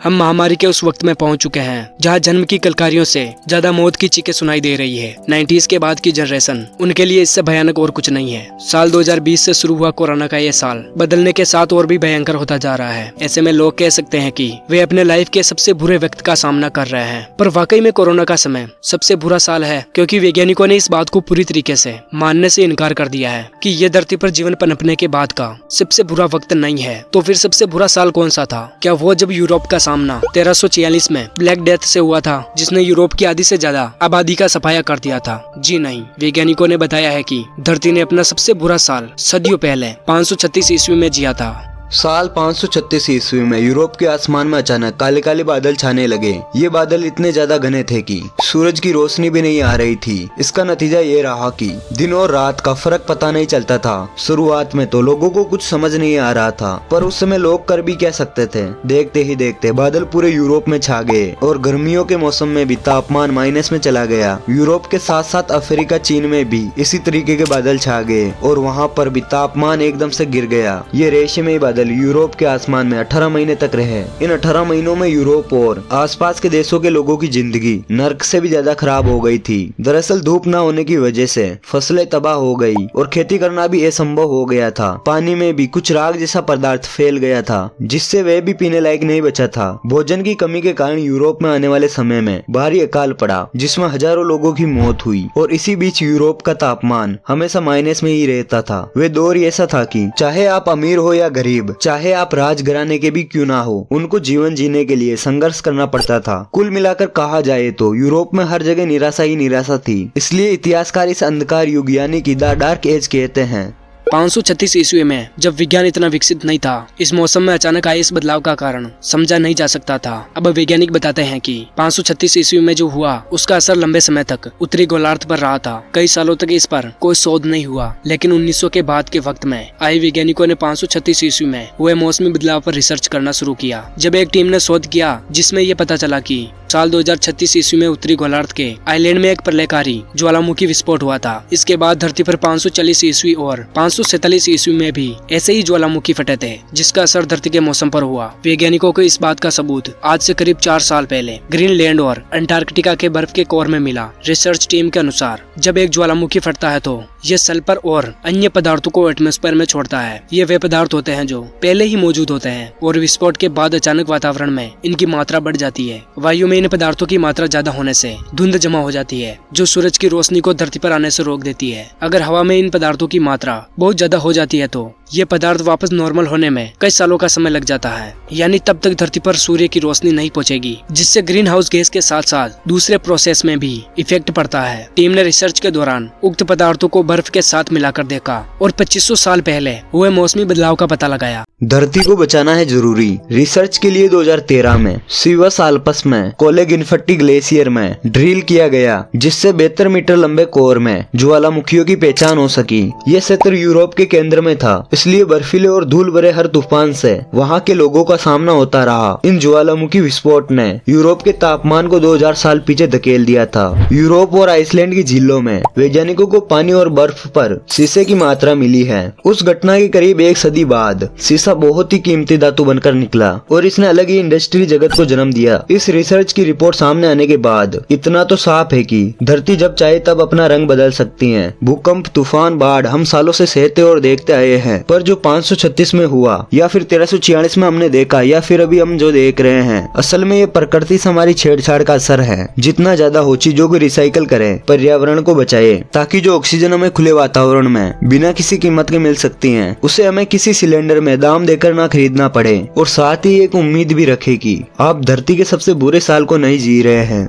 हम महामारी के उस वक्त में पहुंच चुके हैं जहां जन्म की किलकारियों से ज्यादा मौत की चीखें सुनाई दे रही है। 90s के बाद की जनरेशन, उनके लिए इससे भयानक और कुछ नहीं है। साल 2020 से शुरू हुआ कोरोना का ये साल बदलने के साथ और भी भयंकर होता जा रहा है। ऐसे में लोग कह सकते हैं कि वे अपने लाइफ के सबसे बुरे वक्त का सामना कर रहे हैं। पर वाकई में कोरोना का समय सबसे बुरा साल है, क्योंकि वैज्ञानिकों ने इस बात को पूरी तरीके से मानने से इनकार कर दिया है कि ये धरती पर जीवन पनपने के बाद का सबसे बुरा वक्त नहीं है। तो फिर सबसे बुरा साल कौन सा था? क्या वो जब यूरोप का सामना 1346 में ब्लैक डेथ से हुआ था, जिसने यूरोप की आधी से ज्यादा आबादी का सफाया कर दिया था? जी नहीं, वैज्ञानिकों ने बताया है कि धरती ने अपना सबसे बुरा साल सदियों पहले 536 ईस्वी में जिया था। साल 536 ईस्वी में यूरोप के आसमान में अचानक काले काले बादल छाने लगे। ये बादल इतने ज्यादा घने थे कि सूरज की रोशनी भी नहीं आ रही थी। इसका नतीजा ये रहा कि दिन और रात का फर्क पता नहीं चलता था। शुरुआत में तो लोगों को कुछ समझ नहीं आ रहा था, पर उस समय लोग कर भी क्या सकते थे। देखते ही देखते बादल पूरे यूरोप में छा गए और गर्मियों के मौसम में भी तापमान माइनस में चला गया। यूरोप के साथ साथ अफ्रीका, चीन में भी इसी तरीके के बादल छा गए और वहाँ पर भी तापमान एकदम से गिर गया। ये रेशमी बादल यूरोप के आसमान में 18 महीने तक रहे। इन 18 महीनों में यूरोप और आसपास के देशों के लोगों की जिंदगी नर्क से भी ज्यादा खराब हो गई थी। दरअसल धूप न होने की वजह से फसलें तबाह हो गई और खेती करना भी असंभव हो गया था। पानी में भी कुछ राख जैसा पदार्थ फैल गया था, जिससे वह भी पीने लायक नहीं बचा था। भोजन की कमी के कारण यूरोप में आने वाले समय में भारी अकाल पड़ा, जिसमें हजारों लोगों की मौत हुई। और इसी बीच यूरोप का तापमान हमेशा माइनस में ही रहता था। वे दौर ऐसा था कि चाहे आप अमीर हो या गरीब, चाहे आप राजघराने के भी क्यों ना हो, उनको जीवन जीने के लिए संघर्ष करना पड़ता था। कुल मिलाकर कहा जाए तो यूरोप में हर जगह निराशा ही निराशा थी। इसलिए इतिहासकार इस अंधकार युग यानी कि द डार्क एज कहते हैं। 536 ईस्वी में जब विज्ञान इतना विकसित नहीं था, इस मौसम में अचानक आए इस बदलाव का कारण समझा नहीं जा सकता था। अब वैज्ञानिक बताते हैं कि 536 ईस्वी में जो हुआ उसका असर लंबे समय तक उत्तरी गोलार्ध पर रहा था। कई सालों तक इस पर कोई शोध नहीं हुआ, लेकिन 1900 के बाद के वक्त में आए वैज्ञानिकों ने 536 ईस्वी में हुए मौसमी बदलाव पर रिसर्च करना शुरू किया। जब एक टीम ने शोध किया जिसमें ये पता चला कि साल 2036 ईस्वी में उत्तरी गोलार्ध के आइलैंड में एक प्रलयकारी ज्वालामुखी विस्फोट हुआ था। इसके बाद धरती पर 540 ईस्वी और 547 ईस्वी में भी ऐसे ही ज्वालामुखी फटे थे, जिसका असर धरती के मौसम पर हुआ। वैज्ञानिकों को इस बात का सबूत आज से करीब 4 साल पहले ग्रीनलैंड और अंटार्कटिका के बर्फ के कोर में मिला। रिसर्च टीम के अनुसार जब एक ज्वालामुखी फटता है तो ये सल्फर और अन्य पदार्थों को एटमॉस्फेयर में छोड़ता है। ये वे पदार्थ होते हैं जो पहले ही मौजूद होते हैं और विस्फोट के बाद अचानक वातावरण में इनकी मात्रा बढ़ जाती है। वायु में इन पदार्थों की मात्रा ज्यादा होने से धुंध जमा हो जाती है, जो सूरज की रोशनी को धरती पर आने से रोक देती है। अगर हवा में इन पदार्थों की मात्रा बहुत ज्यादा हो जाती है तो ये पदार्थ वापस नॉर्मल होने में कई सालों का समय लग जाता है, यानी तब तक धरती पर सूर्य की रोशनी नहीं पहुंचेगी, जिससे ग्रीन हाउस गैस के साथ साथ दूसरे प्रोसेस में भी इफेक्ट पड़ता है। टीम ने रिसर्च के दौरान उक्त पदार्थों को बर्फ के साथ मिलाकर देखा और 2500 साल पहले हुए मौसमी बदलाव का पता लगाया। धरती को बचाना है जरूरी। रिसर्च के लिए 2013 में सिवस आल्प्स में कोलेगिनफट्टी ग्लेशियर में ड्रिल किया गया, जिससे 72 मीटर लंबे कोर में ज्वालामुखियों की पहचान हो सकी। यह क्षेत्र यूरोप के केंद्र में था, इसलिए बर्फीले और धूल भरे हर तूफान से वहाँ के लोगों का सामना होता रहा। इन ज्वालामुखी विस्फोट ने यूरोप के तापमान को 2000 साल पीछे धकेल दिया था। यूरोप और आइसलैंड की झीलों में वैज्ञानिकों को पानी और बर्फ पर शीशे की मात्रा मिली है। उस घटना के करीब 1 सदी बाद शीशा बहुत ही कीमती धातु बनकर निकला और इसने अलग ही इंडस्ट्री जगत को जन्म दिया। इस रिसर्च की रिपोर्ट सामने आने के बाद इतना तो साफ है कि धरती जब चाहे तब अपना रंग बदल सकती है। भूकंप, तूफान, बाढ़ हम सालों से सहते और देखते आए हैं, पर जो 536 में हुआ या फिर 1346 में हमने देखा या फिर अभी हम जो देख रहे हैं, असल में ये प्रकृति से हमारी छेड़छाड़ का असर है। जितना ज्यादा हो चीजों को रिसाइकल करें, पर्यावरण को बचाए, ताकि जो ऑक्सीजन हमें खुले वातावरण में बिना किसी कीमत के मिल सकती है, उसे हमें किसी सिलेंडर में दाम देकर ना खरीदना पड़े। और साथ ही एक उम्मीद भी रखे कि आप धरती के सबसे बुरे साल को नहीं जी रहे हैं।